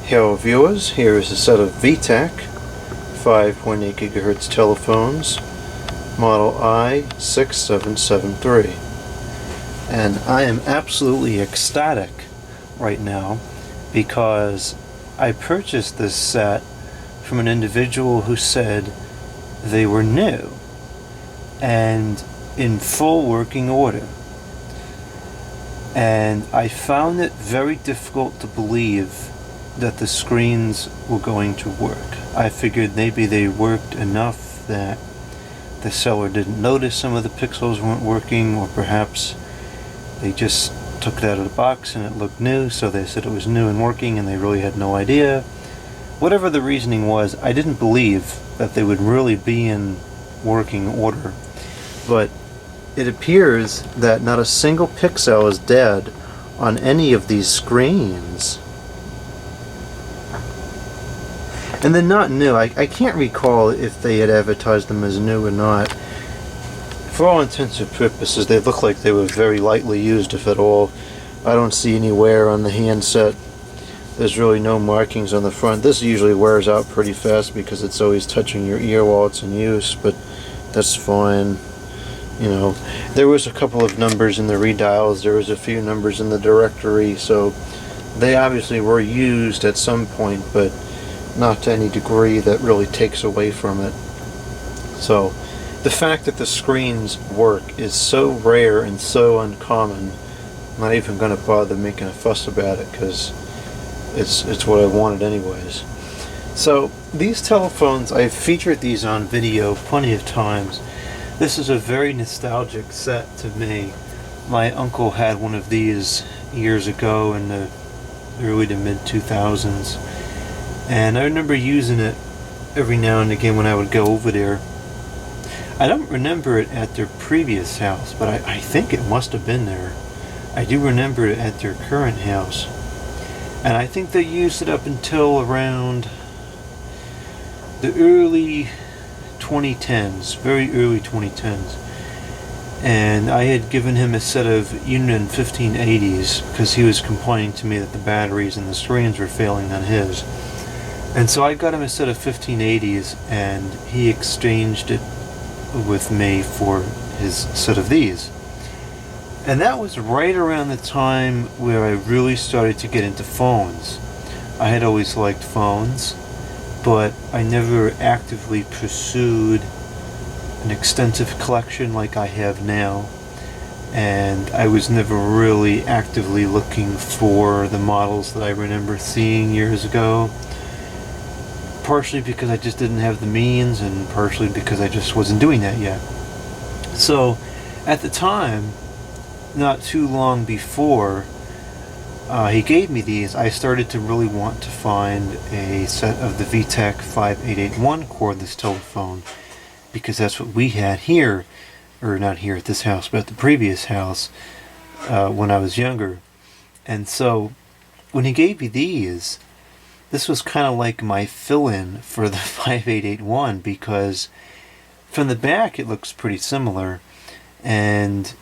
Hello viewers, here is a set of Vtech 5.8 GHz telephones, model i6773. And I am absolutely ecstatic right now because I purchased this set from an individual who said they were new and in full working order. And I found it very difficult to believe that the screens were going to work. I figured maybe they worked enough that the seller didn't notice some of the pixels weren't working, or perhaps they just took it out of the box and it looked new, so they said it was new and working and they really had no idea. Whatever the reasoning was, I didn't believe that they would really be in working order. But it appears that not a single pixel is dead on any of these screens. And they're not new. I can't recall if they had advertised them as new or not. For all intents and purposes, they look like they were very lightly used, if at all. I don't see any wear on the handset. There's really no markings on the front. This usually wears out pretty fast because it's always touching your ear while it's in use, but that's fine. You know, there was a couple of numbers in the redials, there was a few numbers in the directory, so they obviously were used at some point, but not to any degree that really takes away from it. So the fact that the screens work is so rare and so uncommon, I'm not even going to bother making a fuss about it because it's what I wanted anyways. So these telephones, I've featured these on video plenty of times. This is a very nostalgic set to me. My uncle had one of these years ago in the early to mid 2000s. And I remember using it every now and again when I would go over there. I don't remember it at their previous house, but I think it must have been there. I do remember it at their current house. And I think they used it up until around the early 2010s, very early 2010s. And I had given him a set of Union 1580s because he was complaining to me that the batteries and the screens were failing on his. And so I got him a set of 1580s and he exchanged it with me for his set of these. And that was right around the time where I really started to get into phones. I had always liked phones, but I never actively pursued an extensive collection like I have now. And I was never really actively looking for the models that I remember seeing years ago. Partially because I just didn't have the means, and partially because I just wasn't doing that yet. So at the time, not too long before he gave me these, I started to really want to find a set of the Vtech 5881 cordless telephone, because that's what we had here, or not here at this house, but at the previous house when I was younger. And so when he gave me these, this was kind of like my fill-in for the 5881, because from the back it looks pretty similar, and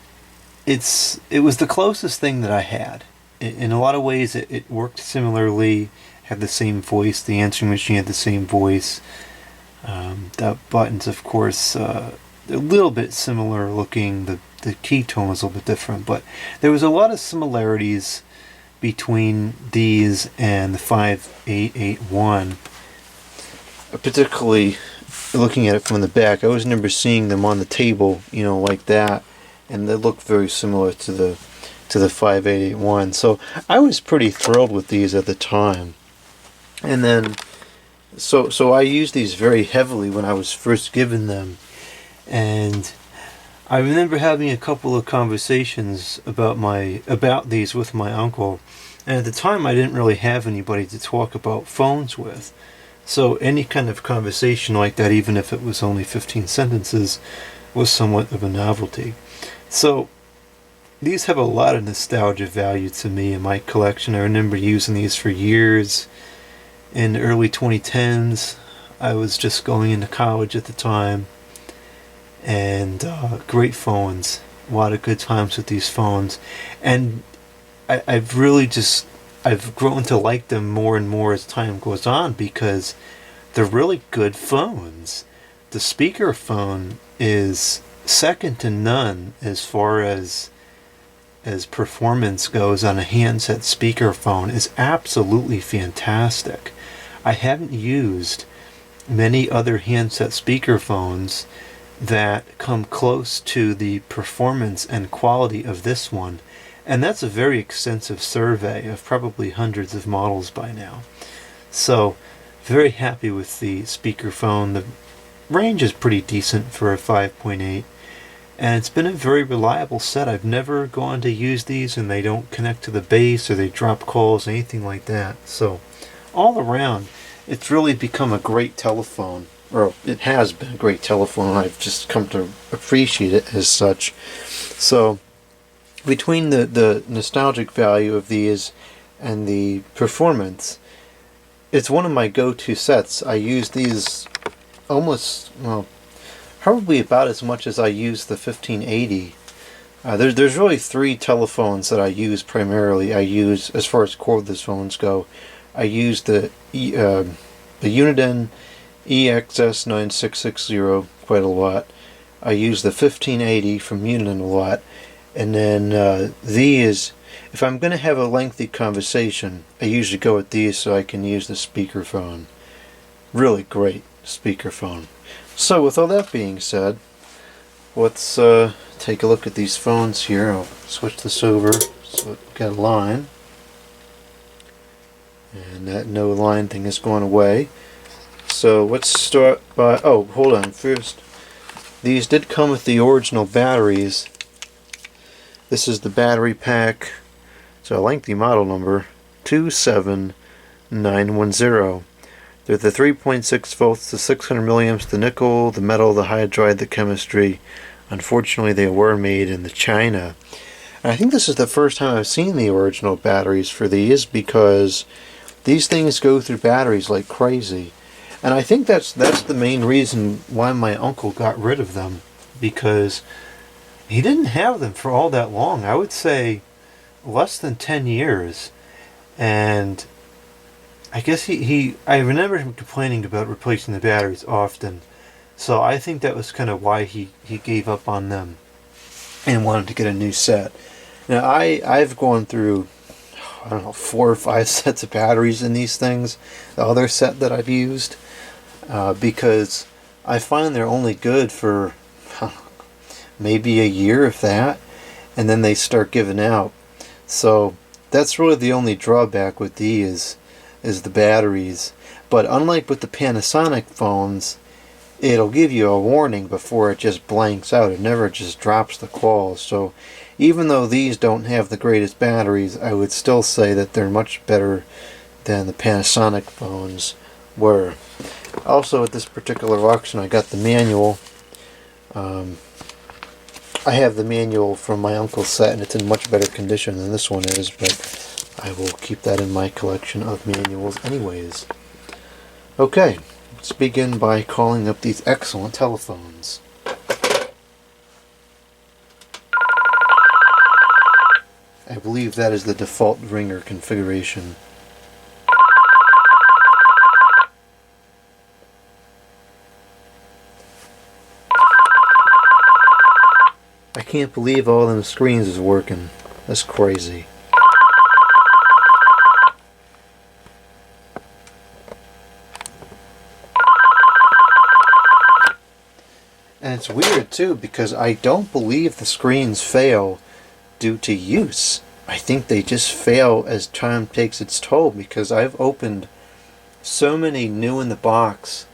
it was the closest thing that I had. In a lot of ways it worked similarly, had the same voice, the answering machine had the same voice. The buttons, of course, a little bit similar looking, the key tone was a little bit different, but there was a lot of similarities between these and the 5881. Particularly looking at it from the back, I always remember seeing them on the table, you know, like that, and they look very similar to the 5881. So I was pretty thrilled with these at the time. And then so I used these very heavily when I was first given them, and I remember having a couple of conversations about these with my uncle, and at the time I didn't really have anybody to talk about phones with. So any kind of conversation like that, even if it was only 15 sentences, was somewhat of a novelty. So these have a lot of nostalgia value to me in my collection. I remember using these for years. In the early 2010s, I was just going into college at the time. And great phones, a lot of good times with these phones, and I've really just I've grown to like them more and more as time goes on because they're really good phones. The speakerphone is second to none as far as performance goes on a handset speakerphone. Is absolutely fantastic. I haven't used many other handset speakerphones that come close to the performance and quality of this one, and that's a very extensive survey of probably hundreds of models by now. So very happy with the speakerphone. The range is pretty decent for a 5.8, and it's been a very reliable set. I've never gone to use these and they don't connect to the base or they drop calls, anything like that. So all around, it's really become a great telephone, or it has been a great telephone. I've just come to appreciate it as such. So between the nostalgic value of these and the performance, it's one of my go-to sets. I use these almost, well, probably about as much as I use the 1580. There's really three telephones that I use primarily. I use, as far as cordless phones go, I use the Uniden EXS9660 quite a lot. I use the 1580 from Uniden a lot. And then these, if I'm going to have a lengthy conversation, I usually go with these so I can use the speakerphone. Really great speakerphone. So with all that being said, let's take a look at these phones here. I'll switch this over so we've got a line. And that no line thing has gone away. So let's start by, oh, hold on. First, these did come with the original batteries. This is the battery pack. It's a lengthy model number, 27910. They're the 3.6 volts, the 600 milliamps, the nickel, the metal, the hydride, the chemistry. Unfortunately, they were made in China. And I think this is the first time I've seen the original batteries for these, because these things go through batteries like crazy. And I think that's the main reason why my uncle got rid of them, because he didn't have them for all that long. I would say less than 10 years. And I guess I remember him complaining about replacing the batteries often. So I think that was kind of why he gave up on them and wanted to get a new set. Now I've gone through, I don't know, 4 or 5 sets of batteries in these things, the other set that I've used, because I find they're only good for maybe a year, if that, and then they start giving out. So that's really the only drawback with these is the batteries. But unlike with the Panasonic phones, it'll give you a warning before it just blanks out. It never just drops the call. So even though these don't have the greatest batteries, I would still say that they're much better than the Panasonic phones were. Also, at this particular auction, I got the manual. I have the manual from my uncle's set, and it's in much better condition than this one is, but I will keep that in my collection of manuals anyways. Okay, let's begin by calling up these excellent telephones. I believe that is the default ringer configuration. I can't believe all them screens is working. That's crazy. And it's weird too, because I don't believe the screens fail due to use. I think they just fail as time takes its toll, because I've opened so many new in the box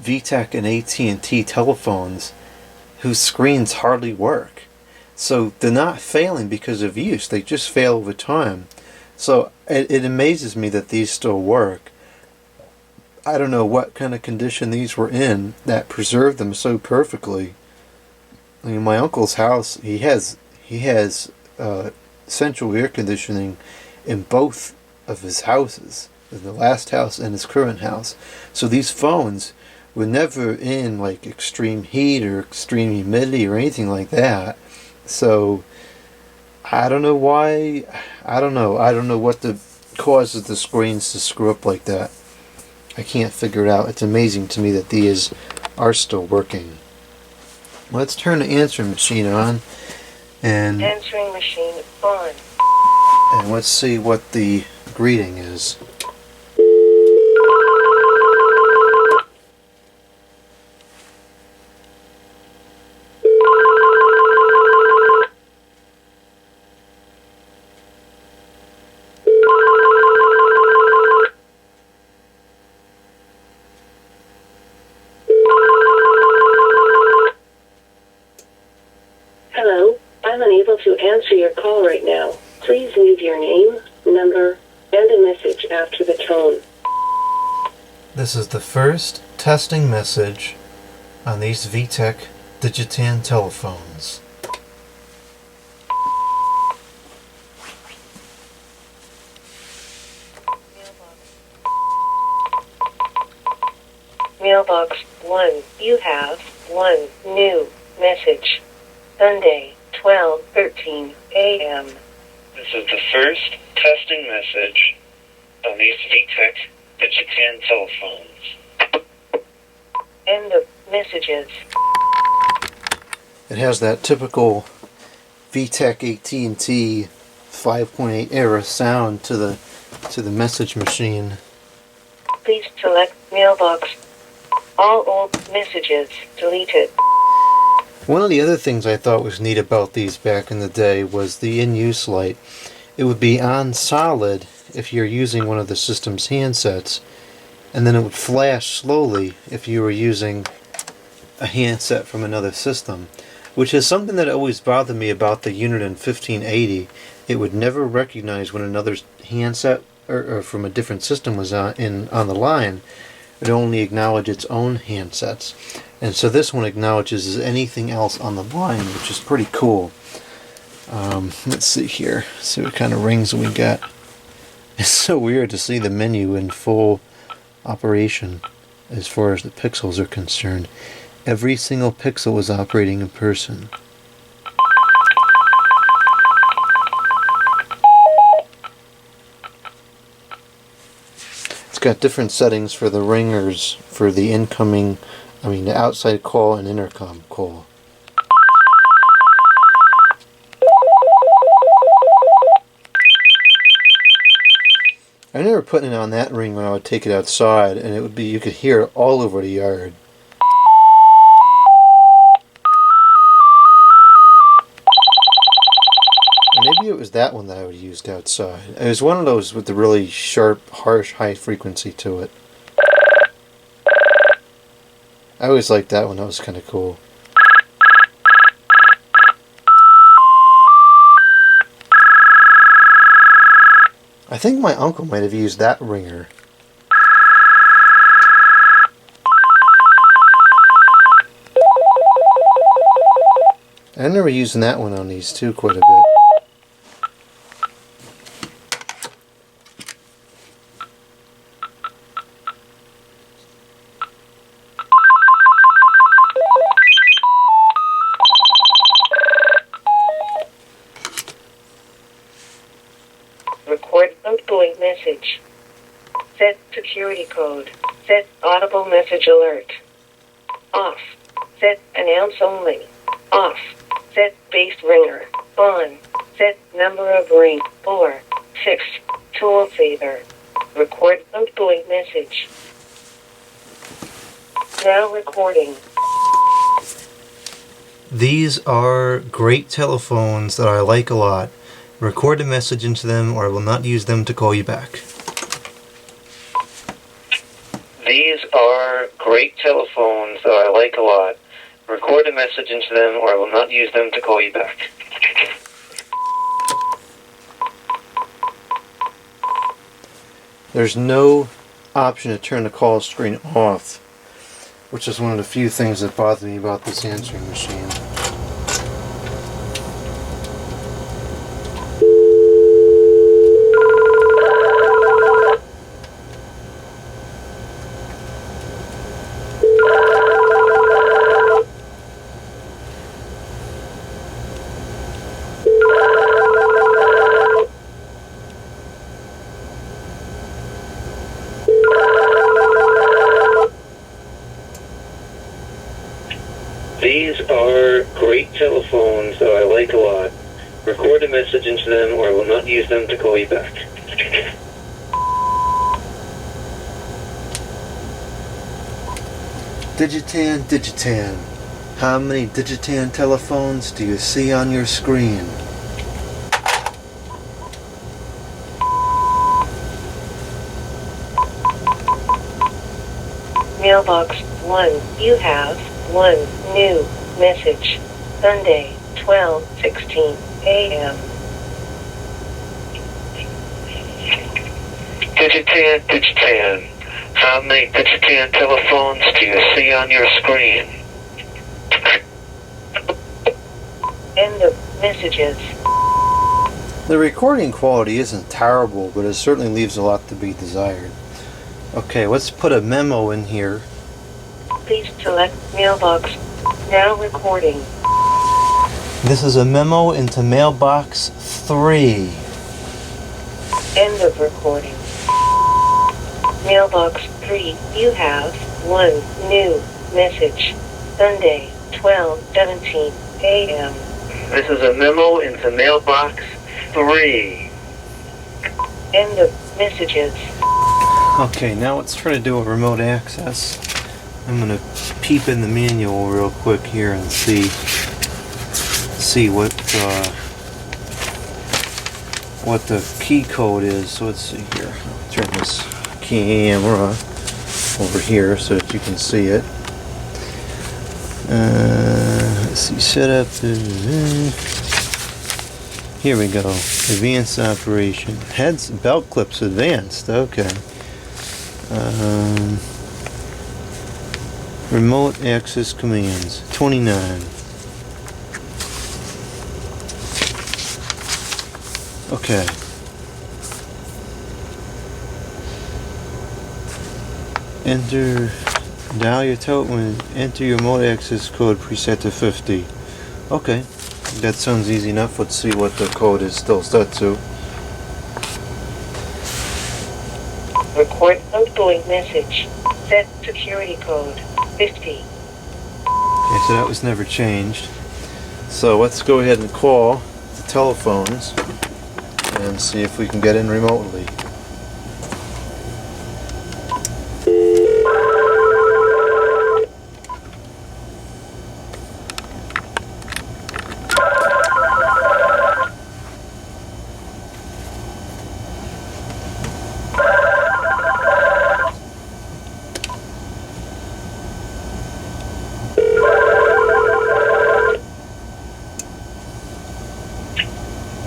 Vtech and AT&T telephones whose screens hardly work. So they're not failing because of use, they just fail over time. So it amazes me that these still work. I don't know what kind of condition these were in that preserved them so perfectly. I mean, my uncle's house, he has central air conditioning in both of his houses, in the last house and his current house. So these phones were never in like extreme heat or extreme humidity or anything like that. So I don't know why. I don't know what the causes the screens to screw up like that. I can't figure it out. It's amazing to me that these are still working. Let's turn the answering machine on. And answering machine on. And let's see what the greeting is. Hello, I'm unable to answer your call right now. Please leave your name, number, and a message after the tone. This is the first testing message on these Vtech Digitan telephones. Mailbox 1, you have one new message. Sunday, 12:13 a.m. This is the first testing message on these Vtech Digitan telephones. End of messages. It has that typical Vtech AT&T 5.8 era sound to the message machine. Please select mailbox. All old messages deleted. One of the other things I thought was neat about these back in the day was the in-use light. It would be on solid if you're using one of the system's handsets, and then it would flash slowly if you were using a handset from another system, which is something that always bothered me about the unit in 1580. It would never recognize when another handset or from a different system was on the line. It only acknowledged its own handsets. And so this one acknowledges anything else on the line, which is pretty cool. Let's see here. See what kind of rings we got. It's so weird to see the menu in full operation as far as the pixels are concerned. Every single pixel is operating in person. It's got different settings for the ringers, for the the outside call and intercom call. I remember putting it on that ring when I would take it outside, and it would be, you could hear it all over the yard. And maybe it was that one that I would have used outside. It was one of those with the really sharp, harsh, high frequency to it. I always liked that one, that was kind of cool. I think my uncle might have used that ringer. I remember using that one on these too quite a bit. Record outgoing message. Set security code. Set audible message alert. Off. Set announce only. Off. Set base ringer. On. Set number of ring. 4. 6. Tool saver. Record outgoing message. Now recording. These are great telephones that I like a lot. Record a message into them or I will not use them to call you back. These are great telephones that I like a lot. Record a message into them or I will not use them to call you back. There's no option to turn the call screen off, which is one of the few things that bother me about this answering machine. great telephones that I like a lot. Record a message into them or I will not use them to call you back. Digitan, Digitan. How many Digitan telephones do you see on your screen? Mailbox 1. You have 1 new message. Sunday, 12:16 a.m. Digitan, Digitan. How many Digitan telephones do you see on your screen? End of messages. The recording quality isn't terrible, but it certainly leaves a lot to be desired. Okay, let's put a memo in here. Please select mailbox. Now recording. This is a memo into mailbox 3. End of recording. Mailbox 3. You have 1 new message. Sunday, 12:17 a.m. This is a memo into mailbox 3. End of messages. Okay, now let's try to do a remote access. I'm gonna peep in the manual real quick here and see what the key code is. So let's see here. I'll turn this camera over here so that you can see it. Let's see, setup. Here we go. Advanced operation. Heads, belt clips advanced. Okay. Remote access commands. 29. Okay. Dial your telephone. Enter your remote access code preset to 50. Okay. That sounds easy enough. Let's see what the code is still set to. Record outgoing message. Set security code 50. Okay, so that was never changed. So let's go ahead and call the telephones and see if we can get in remotely.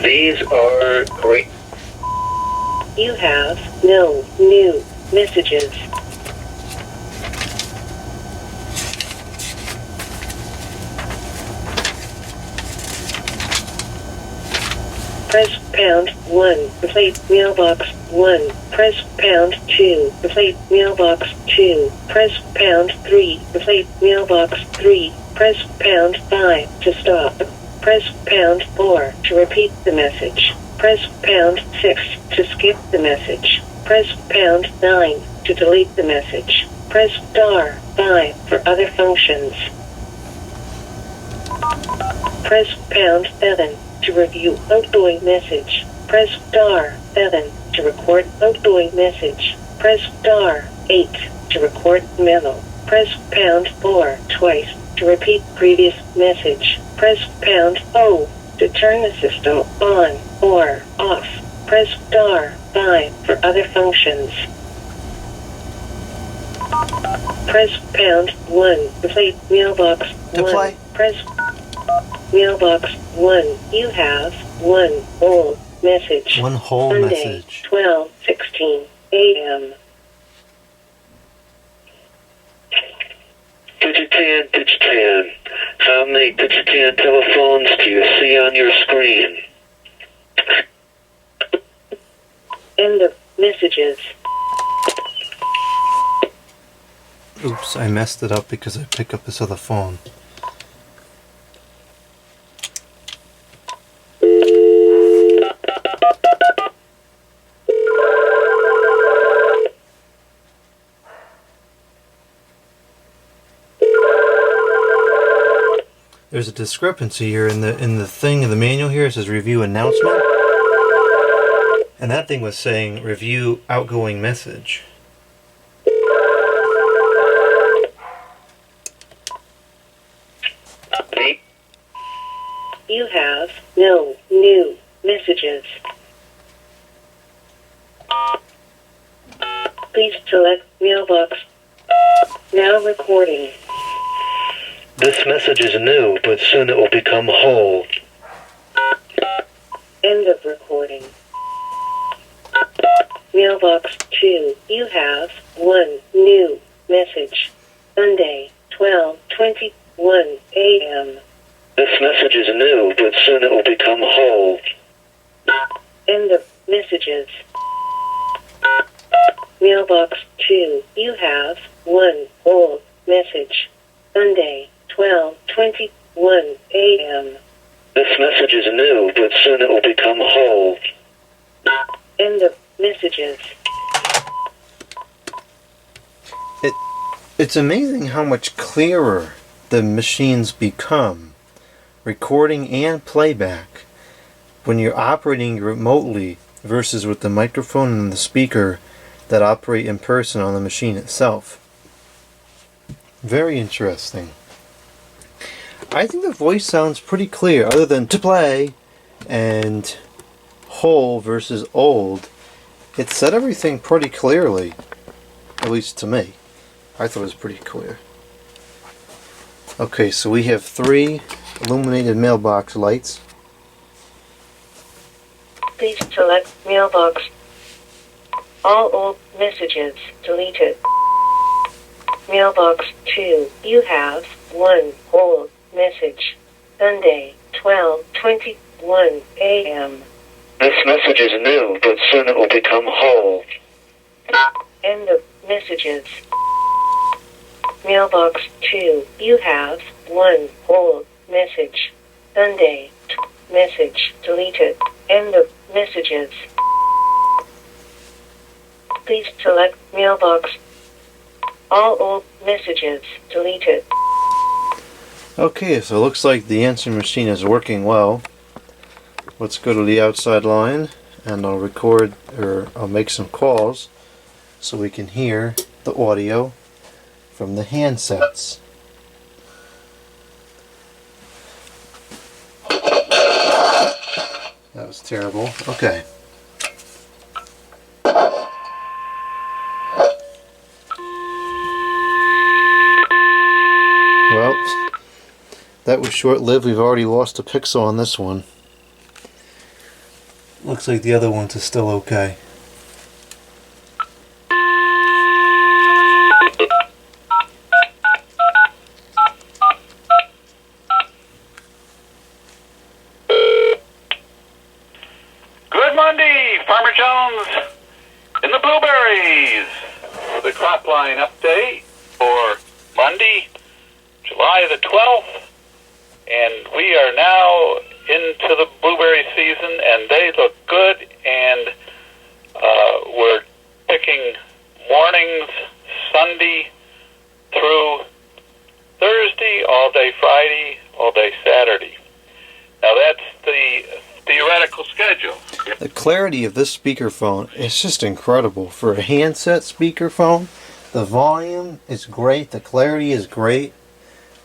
These are great. You have no new messages. Press pound 1, replace mailbox 1. Press pound 2, replace mailbox 2. Press pound 3, replace mailbox 3. Press pound 5 to stop. Press pound 4 to repeat the message. Press pound 6 to skip the message. Press pound 9 to delete the message. Press star 5 for other functions. Press pound 7 to review outgoing message. Press star 7 to record outgoing message. Press star 8 to record memo. Press pound 4 twice to repeat previous message. Press pound O to turn the system on or off. Press star 5 for other functions. Press pound 1 to play mailbox 1. play. Press mailbox 1. You have 1 whole message. One whole Sunday, message. 12:16 a.m. Digitan, Digitan. How many Digitan telephones do you see on your screen? End of messages. Oops, I messed it up because I picked up this other phone. there's a discrepancy here in the thing in the manual here. It says review announcement, and that thing was saying review outgoing message. You have no new messages. Please select mailbox. Now recording. This message is new, but soon it will become whole. End of recording. Mailbox 2. You have one new message. Sunday, 12:21 a.m. This message is new, but soon it will become whole. End of messages. Mailbox 2. You have one whole message. Sunday, 12:21 a.m. This message is new, but soon it will become whole. End of messages. It's amazing how much clearer the machines become, recording and playback, when you're operating remotely versus with the microphone and the speaker that operate in person on the machine itself. Very interesting. I think the voice sounds pretty clear, other than to play and whole versus old. It said everything pretty clearly, at least to me. I thought it was pretty clear. Okay, so we have 3 illuminated mailbox lights. Please select mailbox. All old messages deleted. Mailbox 2. You have one whole message. Sunday, 12:21 a.m. This message is new, but soon it will become whole. End of messages. Mailbox 2. You have one whole message. Sunday, message deleted. End of messages. Please select mailbox. All old messages deleted. Okay, so it looks like the answering machine is working well. Let's go to the outside line and I'll record, or I'll make some calls so we can hear the audio from the handsets. That was terrible. Okay. Well, that was short-lived. We've already lost a pixel on this one. Looks like the other ones are still okay. Good Monday, Farmer Jones in the blueberries. The crop line update for Monday, July the 12th. And we are now into the blueberry season, and they look good, and we're picking mornings Sunday through Thursday, all day Friday, all day Saturday. Now that's the theoretical schedule. The clarity of this speakerphone is just incredible. For a handset speakerphone, the volume is great, the clarity is great.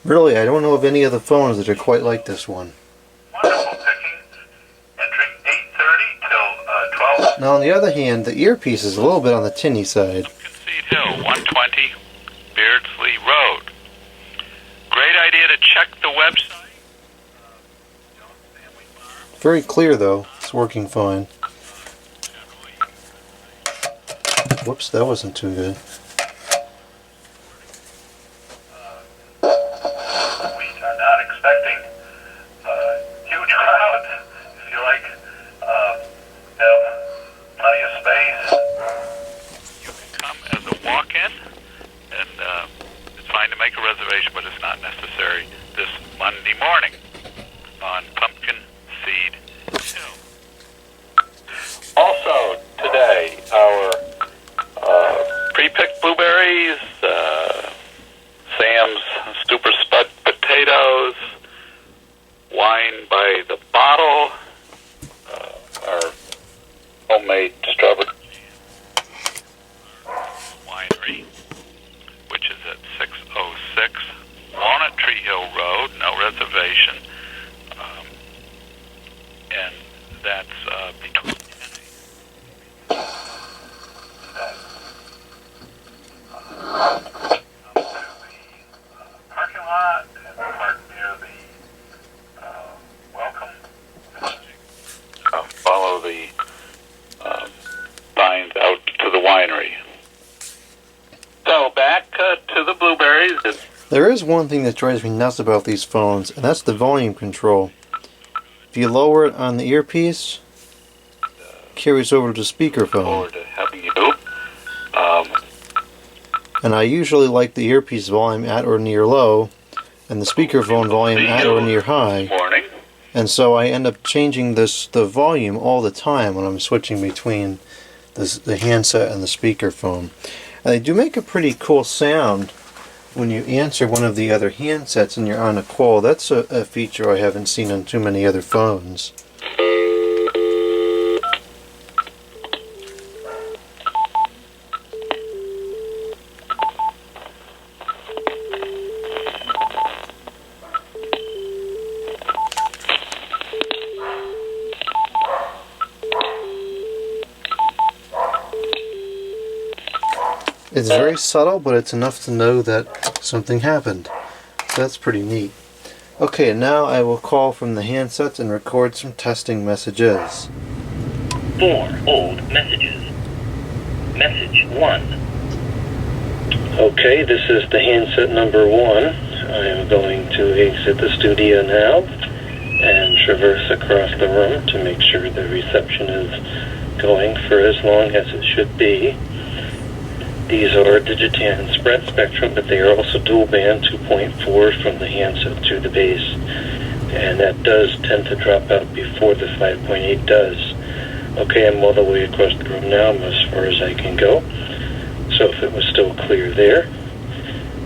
Really, I don't know of any other phones that are quite like this one. Wonderful picking, entering 8:30 till 12. Now, on the other hand, the earpiece is a little bit on the tinny side. Concede Hill, 120 Beardsley Road. Great idea to check the website. Very clear, though. It's working fine. Whoops, that wasn't too good. We are not expecting huge crowds. If you like, have plenty of space. You can come as a walk-in, and it's fine to make a reservation, but it's not necessary this Monday morning on Pumpkin Seed Hill. Also today, our pre-picked blueberries, Sam's Super Spud potatoes, wine by the bottle, our homemade strawberry winery, which is at 606 Walnut Tree Hill Road, no reservation, and that's between 10 parking lot and park near the welcome. Follow the signs out to the winery. So back to the blueberries. There is one thing that drives me nuts about these phones, and that's the volume control. If you lower it on the earpiece, it carries over to the speakerphone. Forward to having you. And I usually like the earpiece volume at or near low, and the speakerphone volume at or near high. Morning. And so I end up changing the volume all the time when I'm switching between the handset and the speakerphone. And they do make a pretty cool sound when you answer one of the other handsets and you're on a call. That's a feature I haven't seen on too many other phones. It's very subtle, but it's enough to know that something happened. So that's pretty neat. Okay, now I will call from the handsets and record some testing messages. 4 old messages. Message 1. Okay, this is the handset number 1. I am going to exit the studio now and traverse across the room to make sure the reception is going for as long as it should be. These are Digitan spread spectrum, but they are also dual band 2.4 from the handset to the base, and that does tend to drop out before the 5.8 does. Okay, I'm all the way across the room now. I'm as far as I can go. So if it was still clear there,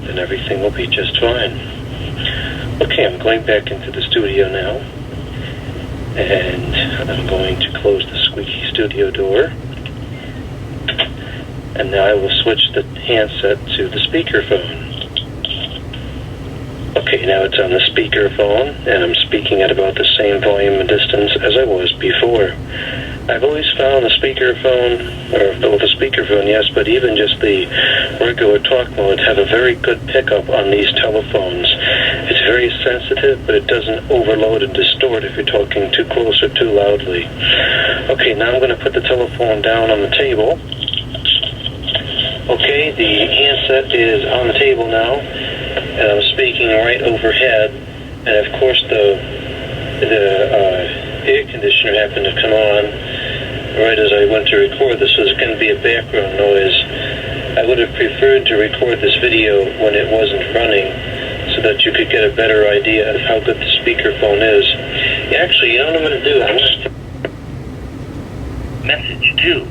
then everything will be just fine. Okay, I'm going back into the studio now, and I'm going to close the squeaky studio door. And now I will switch the handset to the speakerphone. Okay, now it's on the speakerphone, and I'm speaking at about the same volume and distance as I was before. I've always found the speakerphone, or the speakerphone, yes, but even just the regular talk mode have a very good pickup on these telephones. It's very sensitive, but it doesn't overload and distort if you're talking too close or too loudly. Okay, now I'm going to put the telephone down on the table. Okay, the handset is on the table now, and I'm speaking right overhead, and of course the air conditioner happened to come on right as I went to record. This was going to be a background noise. I would have preferred to record this video when it wasn't running so that you could get a better idea of how good the speakerphone is. Actually, you know what I'm going to do? I'm going to... Message 2.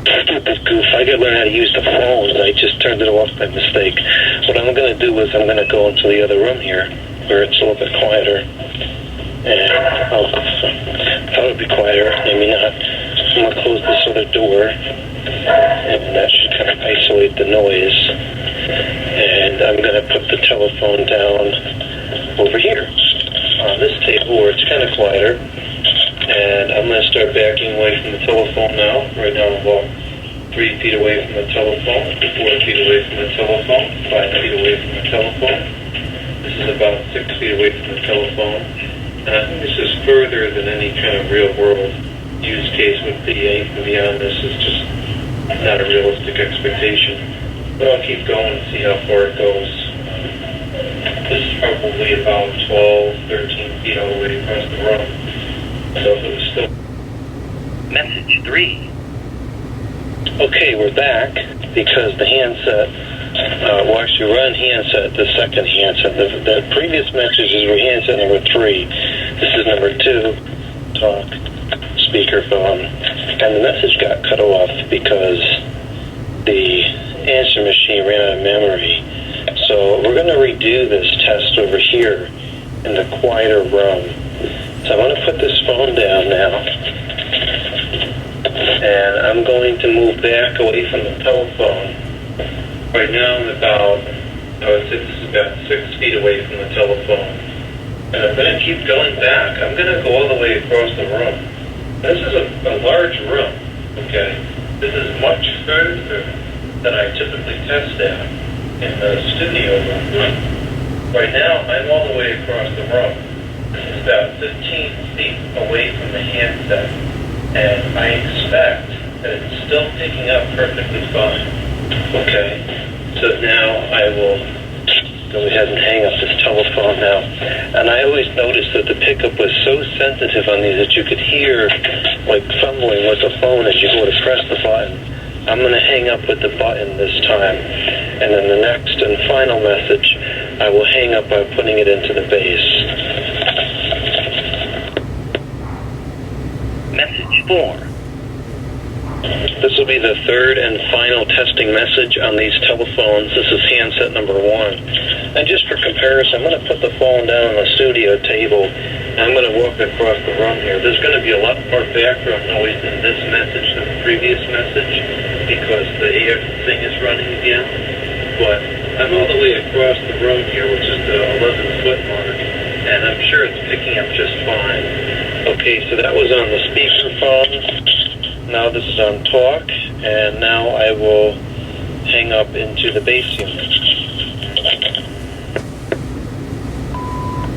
Stupid goof. I gotta learn how to use the phone, and I just turned it off by mistake. What I'm gonna do is I'm gonna go into the other room here, where it's a little bit quieter. And I'll thought it would be quieter, maybe not. I'm gonna close this other door, and that should kind of isolate the noise. And I'm gonna put the telephone down over here on this table where it's kind of quieter. And I'm going to start backing away from the telephone now. Right now I'm about 3 feet away from the telephone, 4 feet away from the telephone, 5 feet away from the telephone. This is about 6 feet away from the telephone. And I think this is further than any kind of real world use case would be. Anything beyond this is just not a realistic expectation. But I'll keep going and see how far it goes. This is probably about 12, 13 feet all the way across the room. So if it was still... Message 3. Okay, we're back because the handset, well actually we're on handset, the second handset. The previous messages were handset number 3. This is number 2, talk, speakerphone. And the message got cut off because the answer machine ran out of memory. So we're going to redo this test over here in the quieter room. So I'm going to put this phone down now, and I'm going to move back away from the telephone. Right now I'm about, I would say this is about 6 feet away from the telephone. And I'm going to keep going back. I'm going to go all the way across the room. This is a large room, okay? This is much further than I typically test at in the studio room. Right now, I'm all the way across the room. This is about 15 feet away from the handset, and I expect that it's still picking up perfectly fine. Okay, so now I will go ahead and hang up this telephone now. And I always noticed that the pickup was so sensitive on these that you could hear like fumbling with the phone as you go to press the button. I'm going to hang up with the button this time, and then the next and final message I will hang up by putting it into the base. Message 4. This will be the third and final testing message on these telephones. This is handset number 1. And just for comparison, I'm going to put the phone down on the studio table. I'm going to walk across the room here. There's going to be a lot more background noise in this message than the previous message because the air thing is running again. But I'm all the way across the room here, which is the 11-foot mark, and I'm sure it's picking up just fine. Okay, so that was on the speakerphone. Now this is on talk, and now I will hang up into the base unit.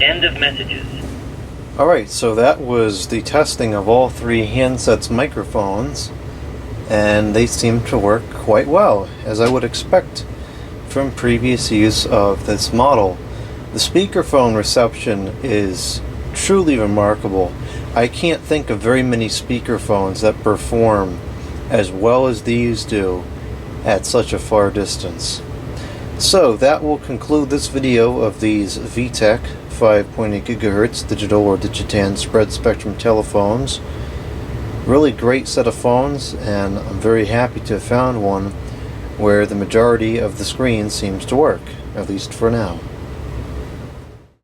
End of messages. Alright, so that was the testing of all three handsets' microphones, and they seem to work quite well, as I would expect from previous use of this model. The speakerphone reception is truly remarkable. I can't think of very many speakerphones that perform as well as these do at such a far distance. So that will conclude this video of these Vtech 5.8 GHz digital or digitan spread spectrum telephones. Really great set of phones, and I'm very happy to have found one where the majority of the screen seems to work, at least for now.